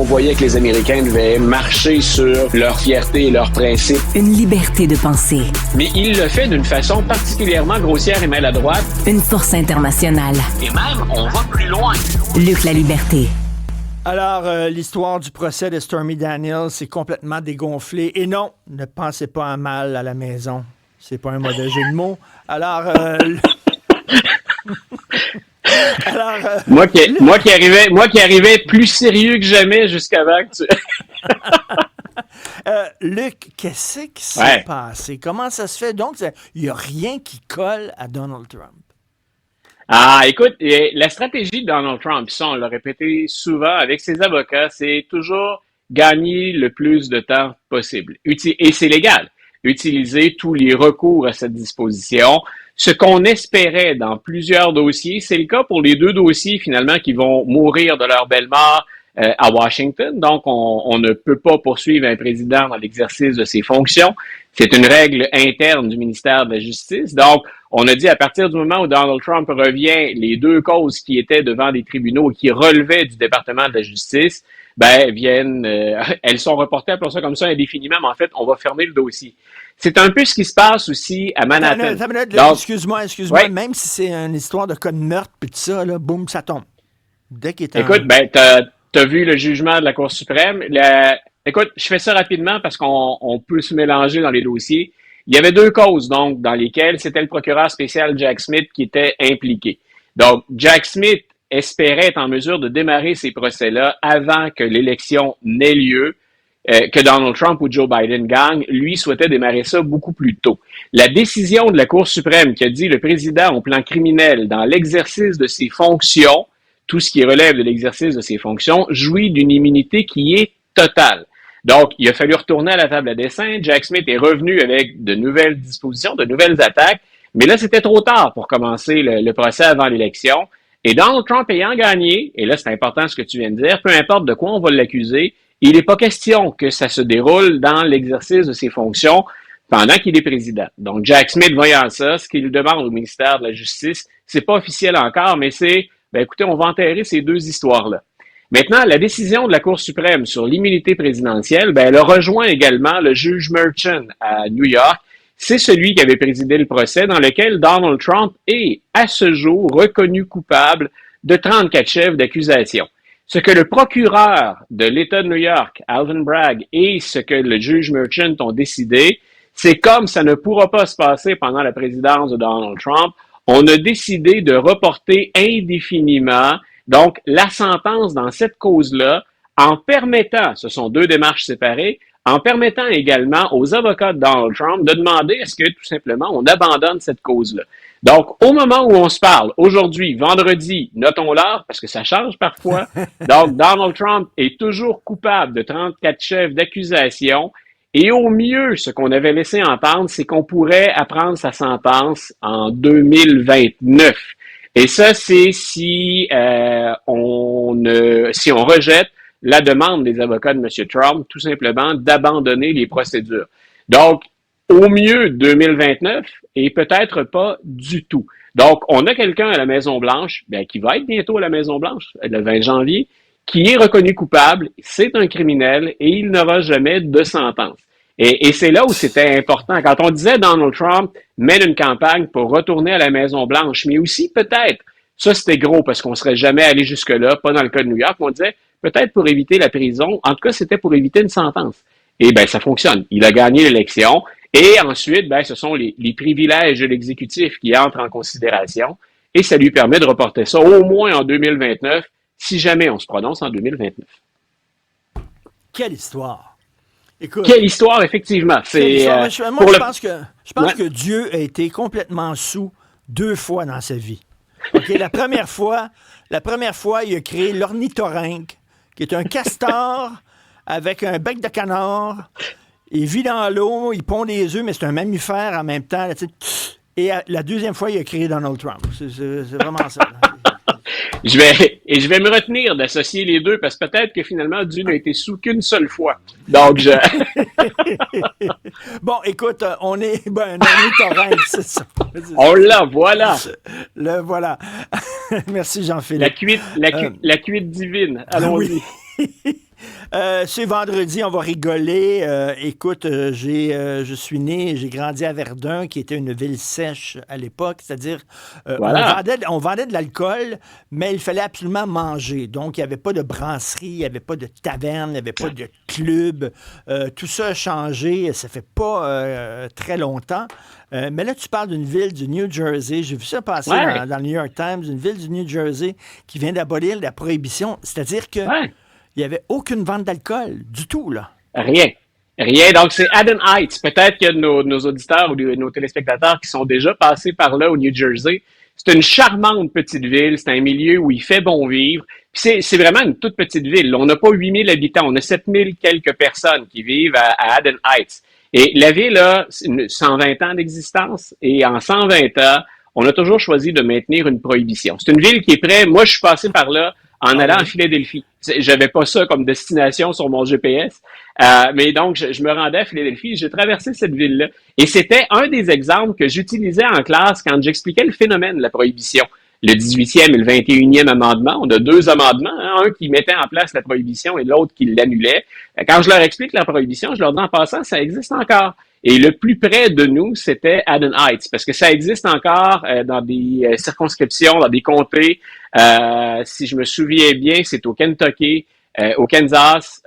On voyait que les Américains devaient marcher sur leur fierté et leurs principes. Une liberté de penser. Mais il le fait d'une façon particulièrement grossière et maladroite. Une force internationale. Et même, on va plus loin. Luc la liberté. Alors, l'histoire du procès de Stormy Daniels s'est complètement dégonflée. Et non, ne pensez pas à mal à la maison. C'est pas un mauvais jeu de mots. Alors, moi qui arrivais plus sérieux que jamais jusqu'avant que tu... Luc, qu'est-ce qui s'est passé? Comment ça se fait? Donc, il n'y a rien qui colle à Donald Trump. Ah, écoute, la stratégie de Donald Trump, ça, on l'a répété souvent avec ses avocats, c'est toujours gagner le plus de temps possible. Et c'est légal. Utiliser tous les recours à cette disposition. Ce qu'on espérait dans plusieurs dossiers, c'est le cas pour les 2 dossiers finalement qui vont mourir de leur belle mort à Washington. Donc, on ne peut pas poursuivre un président dans l'exercice de ses fonctions. C'est une règle interne du ministère de la Justice. Donc, on a dit à partir du moment où Donald Trump revient, les 2 causes qui étaient devant des tribunaux et qui relevaient du département de la Justice, viennent, elles sont reportées, appelons ça comme ça indéfiniment, mais en fait, on va fermer le dossier. C'est un peu ce qui se passe aussi à Manhattan. Donc, excuse-moi, ouais. Même si c'est une histoire de cas de meurtre, puis tout ça, là, boum, ça tombe. Dès qu'il est Écoute, t'as vu le jugement de la Cour suprême. Écoute, je fais ça rapidement parce qu'on peut se mélanger dans les dossiers. Il y avait 2 causes, donc, dans lesquelles c'était le procureur spécial Jack Smith qui était impliqué. Donc, Jack Smith espérait être en mesure de démarrer ces procès-là avant que l'élection n'ait lieu, que Donald Trump ou Joe Biden gagnent. Lui souhaitait démarrer ça beaucoup plus tôt. La décision de la Cour suprême qui a dit le président au plan criminel, dans l'exercice de ses fonctions, tout ce qui relève de l'exercice de ses fonctions, jouit d'une immunité qui est totale. Donc, il a fallu retourner à la table à dessin. Jack Smith est revenu avec de nouvelles dispositions, de nouvelles attaques, mais là, c'était trop tard pour commencer le procès avant l'élection. Et Donald Trump ayant gagné, et là, c'est important ce que tu viens de dire, peu importe de quoi on va l'accuser, il n'est pas question que ça se déroule dans l'exercice de ses fonctions pendant qu'il est président. Donc, Jack Smith, voyant ça, ce qu'il demande au ministère de la Justice, c'est pas officiel encore, mais c'est, écoutez, on va enterrer ces 2 histoires-là. Maintenant, la décision de la Cour suprême sur l'immunité présidentielle, elle a rejoint également le juge Merchan à New York. C'est celui qui avait présidé le procès dans lequel Donald Trump est, à ce jour, reconnu coupable de 34 chefs d'accusation. Ce que le procureur de l'État de New York, Alvin Bragg, et ce que le juge Merchant ont décidé, c'est comme ça ne pourra pas se passer pendant la présidence de Donald Trump, on a décidé de reporter indéfiniment donc la sentence dans cette cause-là en permettant, ce sont 2 démarches séparées, en permettant également aux avocats de Donald Trump de demander est-ce que tout simplement on abandonne cette cause-là. Donc, au moment où on se parle, aujourd'hui, vendredi, notons-le, parce que ça change parfois, donc Donald Trump est toujours coupable de 34 chefs d'accusation et au mieux, ce qu'on avait laissé entendre, c'est qu'on pourrait apprendre sa sentence en 2029. Et ça, c'est si on rejette la demande des avocats de M. Trump, tout simplement, d'abandonner les procédures. Donc, au mieux 2029 et peut-être pas du tout. Donc, on a quelqu'un à la Maison-Blanche, qui va être bientôt à la Maison-Blanche, le 20 janvier, qui est reconnu coupable, c'est un criminel et il n'aura jamais de sentence. Et c'est là où c'était important. Quand on disait Donald Trump mène une campagne pour retourner à la Maison-Blanche, mais aussi peut-être, ça c'était gros parce qu'on serait jamais allé jusque-là, pas dans le cas de New York, on disait peut-être pour éviter la prison, en tout cas c'était pour éviter une sentence. Et ça fonctionne. Il a gagné l'élection et ensuite, ce sont les privilèges de l'exécutif qui entrent en considération et ça lui permet de reporter ça au moins en 2029, si jamais on se prononce en 2029. Quelle histoire! Écoute, quelle histoire, effectivement. Je pense que Dieu a été complètement saoul 2 fois dans sa vie. Okay? La première fois, il a créé l'ornithorynque, qui est un castor avec un bec de canard. Il vit dans l'eau, il pond des œufs, mais c'est un mammifère en même temps. Là, et la deuxième fois, il a créé Donald Trump. C'est vraiment ça. Je vais me retenir d'associer les 2 parce que peut-être que finalement, Dieu n'a été sous qu'une seule fois. Donc, Bon, écoute, on est un ornithorynque, c'est ça. On l'a, voilà. Le voilà. Merci, Jean-Philippe. La cuite divine. Allons-y. Oui. C'est vendredi, on va rigoler. Écoute, je suis né, j'ai grandi à Verdun, qui était une ville sèche à l'époque, c'est-à-dire Voilà. on vendait de l'alcool, mais il fallait absolument manger. Donc, il n'y avait pas de brasserie, il n'y avait pas de taverne, il n'y avait pas de club. Tout ça a changé, ça fait pas très longtemps. Mais là, tu parles d'une ville du New Jersey. J'ai vu ça passer Ouais. dans le New York Times, une ville du New Jersey qui vient d'abolir la prohibition. C'est-à-dire que Ouais. il n'y avait aucune vente d'alcool du tout, là. Rien. Rien. Donc, c'est Haddon Heights. Peut-être que nos auditeurs ou nos téléspectateurs qui sont déjà passés par là au New Jersey. C'est une charmante petite ville. C'est un milieu où il fait bon vivre. Puis c'est vraiment une toute petite ville. On n'a pas 8000 habitants. On a 7000 quelques personnes qui vivent à Haddon Heights. Et la ville a 120 ans d'existence. Et en 120 ans, on a toujours choisi de maintenir une prohibition. C'est une ville qui est près. Moi, je suis passé par là en Ah allant oui? à Philadelphie. J'avais pas ça comme destination sur mon GPS, mais donc je me rendais à Philadelphie. J'ai traversé cette ville-là et c'était un des exemples que j'utilisais en classe quand j'expliquais le phénomène de la prohibition. Le 18e et le 21e amendement, on a deux amendements, hein, un qui mettait en place la prohibition et l'autre qui l'annulait. Quand je leur explique la prohibition, je leur dis en passant, ça existe encore. Et le plus près de nous, c'était Haddon Heights, parce que ça existe encore dans des circonscriptions, dans des comtés. Si je me souviens bien, c'est au Kentucky, au Kansas.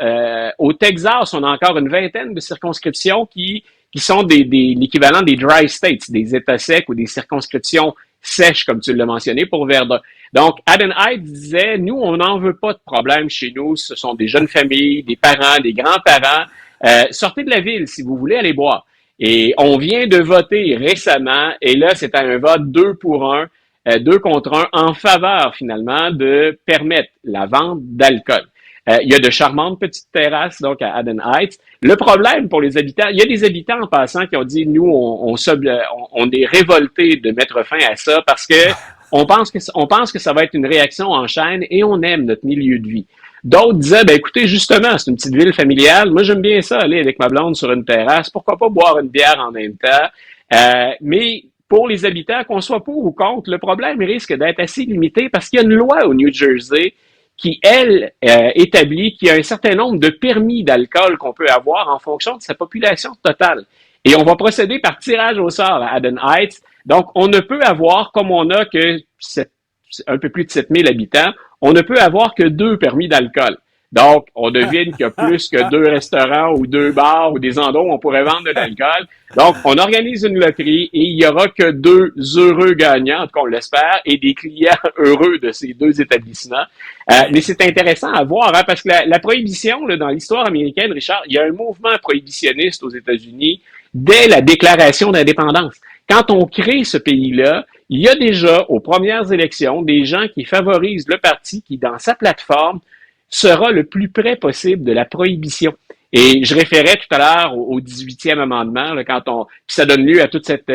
Au Texas, on a encore une vingtaine de circonscriptions qui sont l'équivalent des dry states, des États secs ou des circonscriptions sèches, comme tu l'as mentionné, pour Verdun. Donc, Haddon Heights disait, nous, on n'en veut pas de problème chez nous. Ce sont des jeunes familles, des parents, des grands-parents. Sortez de la ville si vous voulez aller boire. Et on vient de voter récemment, et là, c'était un vote 2 pour 1, 2 contre 1, en faveur, finalement, de permettre la vente d'alcool. Il y a de charmantes petites terrasses, donc, à Haddon Heights. Le problème pour les habitants, il y a des habitants en passant qui ont dit, nous, on est révoltés de mettre fin à ça parce que on pense que ça va être une réaction en chaîne et on aime notre milieu de vie. D'autres disaient, ben écoutez, justement, c'est une petite ville familiale. Moi, j'aime bien ça, aller avec ma blonde sur une terrasse. Pourquoi pas boire une bière en même temps? Mais pour les habitants, qu'on soit pour ou contre, le problème risque d'être assez limité parce qu'il y a une loi au New Jersey qui, elle, établit qu'il y a un certain nombre de permis d'alcool qu'on peut avoir en fonction de sa population totale. Et on va procéder par tirage au sort à Haddon Heights. Donc, on ne peut avoir, comme on a que un peu plus de 7000 habitants, on ne peut avoir que 2 permis d'alcool. Donc, on devine qu'il y a plus que 2 restaurants ou 2 bars ou des endroits où on pourrait vendre de l'alcool. Donc, on organise une loterie et il y aura que 2 heureux gagnants, en tout cas on l'espère, et des clients heureux de ces 2 établissements. Mais c'est intéressant à voir, hein, parce que la prohibition, là, dans l'histoire américaine, Richard, il y a un mouvement prohibitionniste aux États-Unis dès la déclaration d'indépendance. Quand on crée ce pays-là, il y a déjà, aux premières élections, des gens qui favorisent le parti qui, dans sa plateforme, sera le plus près possible de la prohibition. Et je référais tout à l'heure au 18e amendement, là, puis ça donne lieu à tout cet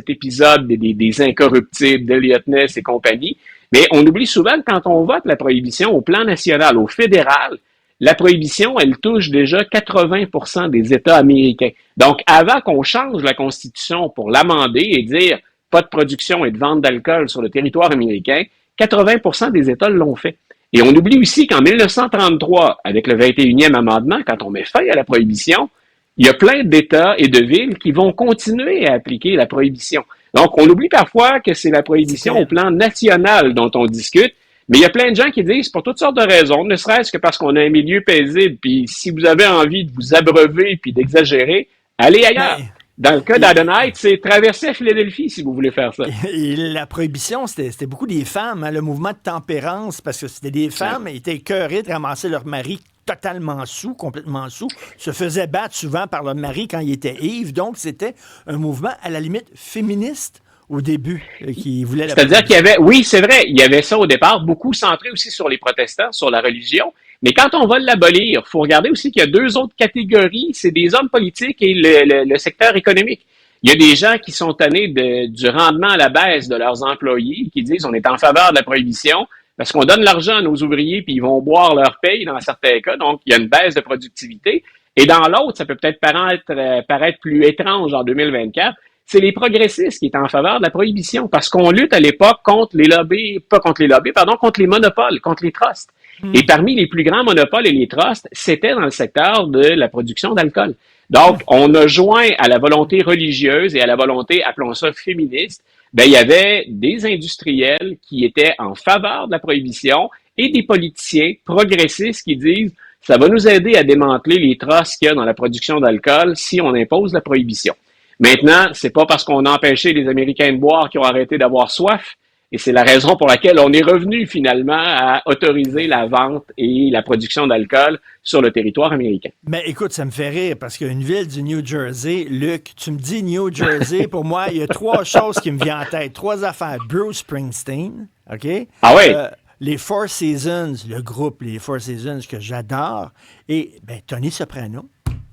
épisode des incorruptibles, d'Eliot Ness et compagnie. Mais on oublie souvent que quand on vote la prohibition au plan national, au fédéral, la prohibition, elle touche déjà 80% des États américains. Donc, avant qu'on change la Constitution pour l'amender et dire pas de production et de vente d'alcool sur le territoire américain, 80% des États l'ont fait. Et on oublie aussi qu'en 1933, avec le 21e amendement, quand on met fin à la prohibition, il y a plein d'États et de villes qui vont continuer à appliquer la prohibition. Donc, on oublie parfois que c'est la prohibition au plan national dont on discute, mais il y a plein de gens qui disent, pour toutes sortes de raisons, ne serait-ce que parce qu'on a un milieu paisible, puis si vous avez envie de vous abreuver puis d'exagérer, allez ailleurs. Mais, Dans le cas d'Haddon Heights, c'est traverser à Philadelphie si vous voulez faire ça. et la prohibition, c'était beaucoup des femmes, hein, le mouvement de tempérance, parce que c'était des femmes qui étaient écœurées de ramasser leur mari totalement sous, complètement sous, se faisaient battre souvent par leur mari quand il était ivre. Donc, c'était un mouvement, à la limite, féministe au début, qui voulait la C'est-à-dire qu'il y avait, oui, c'est vrai, il y avait ça au départ, beaucoup centré aussi sur les protestants, sur la religion. Mais quand on va l'abolir, il faut regarder aussi qu'il y a 2 autres catégories, c'est des hommes politiques et le secteur économique. Il y a des gens qui sont tannés du rendement à la baisse de leurs employés, qui disent on est en faveur de la prohibition parce qu'on donne l'argent à nos ouvriers puis ils vont boire leur paye dans certains cas, donc il y a une baisse de productivité. Et dans l'autre, ça peut peut-être paraître plus étrange en 2024, c'est les progressistes qui étaient en faveur de la prohibition parce qu'on lutte à l'époque contre les lobbies, pas contre les lobbies, pardon, contre les monopoles, contre les trusts. Et parmi les plus grands monopoles et les trusts, c'était dans le secteur de la production d'alcool. Donc, on a joint à la volonté religieuse et à la volonté, appelons ça féministe, ben, il y avait des industriels qui étaient en faveur de la prohibition et des politiciens progressistes qui disent ça va nous aider à démanteler les trusts qu'il y a dans la production d'alcool si on impose la prohibition. Maintenant, c'est pas parce qu'on a empêché les Américains de boire qu'ils ont arrêté d'avoir soif. Et c'est la raison pour laquelle on est revenu finalement à autoriser la vente et la production d'alcool sur le territoire américain. Mais écoute, ça me fait rire parce qu'une ville du New Jersey, Luc, tu me dis New Jersey, pour moi, il y a trois choses qui me viennent en tête. Trois affaires. Bruce Springsteen, OK? Ah oui? Les Four Seasons, le groupe Les Four Seasons que j'adore. Et ben, Tony Soprano.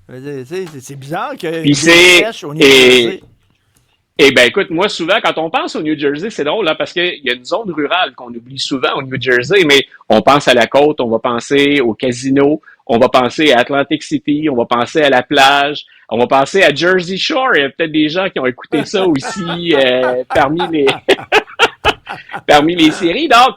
C'est bizarre que Puis sèche au New Jersey. Eh bien, écoute, moi, souvent, quand on pense au New Jersey, c'est drôle, là, parce qu'il y a une zone rurale qu'on oublie souvent au New Jersey, mais on pense à la côte, on va penser au casino, on va penser à Atlantic City, on va penser à la plage, on va penser à Jersey Shore. Il y a peut-être des gens qui ont écouté ça aussi parmi les séries. Donc,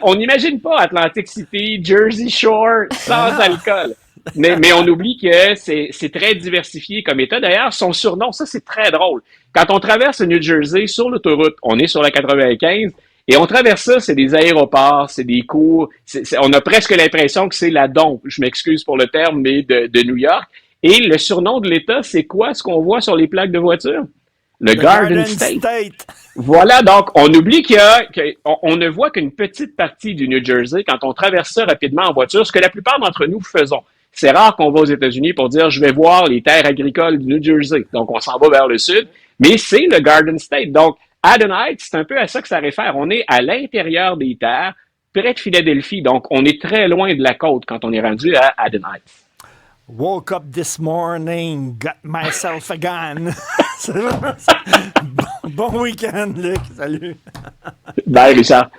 on n'imagine pas Atlantic City, Jersey Shore sans alcool. Mais on oublie que c'est très diversifié comme État. D'ailleurs, son surnom, ça c'est très drôle. Quand on traverse le New Jersey sur l'autoroute, on est sur la 95 et on traverse ça, c'est des aéroports, c'est des cours. On a presque l'impression que c'est la dompe, je m'excuse pour le terme, mais de New York. Et le surnom de l'État, c'est quoi ce qu'on voit sur les plaques de voiture? Le Garden State. Voilà, donc on oublie qu'on ne voit qu'une petite partie du New Jersey quand on traverse ça rapidement en voiture, ce que la plupart d'entre nous faisons. C'est rare qu'on va aux États-Unis pour dire « je vais voir les terres agricoles du New Jersey ». Donc, on s'en va vers le sud, mais c'est le Garden State. Donc, Haddon Heights, c'est un peu à ça que ça réfère. On est à l'intérieur des terres, près de Philadelphie. Donc, on est très loin de la côte quand on est rendu à Haddon Heights. Woke up this morning, got myself a gun. Bon week-end, Luc. Salut. Bye, Richard.